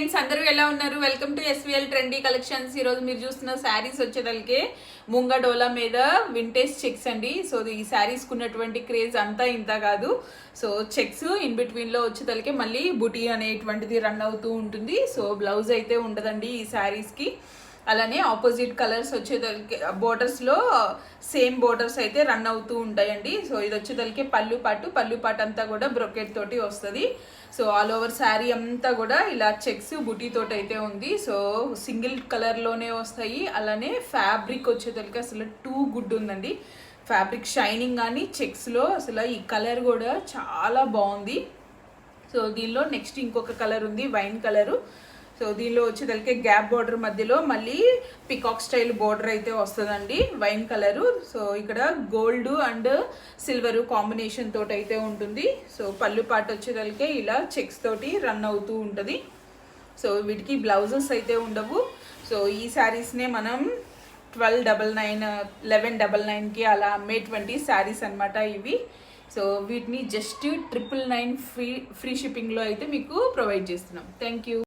Friends అందరూ ఎలా ఉన్నారు? Welcome to SVL trendy collections. ఈరోజు మీరు చూస్తున్న శారీస్ వచ్చేదలికే ముంగా డోలా మీద వింటేజ్ చెక్స్ అండి. సో ఈ శారీస్ ఉన్నటువంటి క్రేజ్ అంతా ఇంత కాదు. సో చెక్స్ ఇన్ బిట్వీన్లో వచ్చేదలికే మళ్ళీ బుటీ అనేటువంటిది రన్ అవుతూ ఉంటుంది. సో బ్లౌజ్ అయితే ఉండదండి ఈ శారీస్కి. అలానే ఆపోజిట్ కలర్స్ వచ్చేదలికే బోర్డర్స్లో సేమ్ బోర్డర్స్ అయితే రన్ అవుతూ ఉంటాయండి. సో ఇది వచ్చేదలికే పళ్ళు పాటు అంతా కూడా బ్రొకెట్ తోటి వస్తుంది. సో ఆల్ ఓవర్ శారీ అంతా కూడా ఇలా చెక్స్ బుటీ తోటి అయితే ఉంది. సో సింగిల్ కలర్లోనే వస్తాయి. అలానే ఫ్యాబ్రిక్ వచ్చేదలికి అసలు టూ గుడ్ ఉందండి. ఫ్యాబ్రిక్ షైనింగ్ కానీ చెక్స్లో అసలు ఈ కలర్ కూడా చాలా బాగుంది. సో దీనిలో నెక్స్ట్ ఇంకొక కలర్ ఉంది, వైన్ కలరు. సో దీనిలో వచ్చేదలికే గ్యాప్ బార్డర్ మధ్యలో మళ్ళీ పికాక్ స్టైల్ బార్డర్ అయితే వస్తుందండి, వైన్ కలరు. సో ఇక్కడ గోల్డ్ అండ్ సిల్వర్ కాంబినేషన్ తోటి అయితే ఉంటుంది. సో పళ్ళు పాటు వచ్చేదలికే ఇలా చెక్స్ తోటి రన్ అవుతూ ఉంటుంది. సో వీటికి బ్లౌజెస్ అయితే ఉండవు. సో ఈ శారీస్నే మనం 1199కి అలా అమ్మేటువంటి శారీస్ అనమాట ఇవి. సో వీటిని జస్ట్ 999 ఫ్రీ షిప్పింగ్లో అయితే మీకు ప్రొవైడ్ చేస్తున్నాం. Thank you.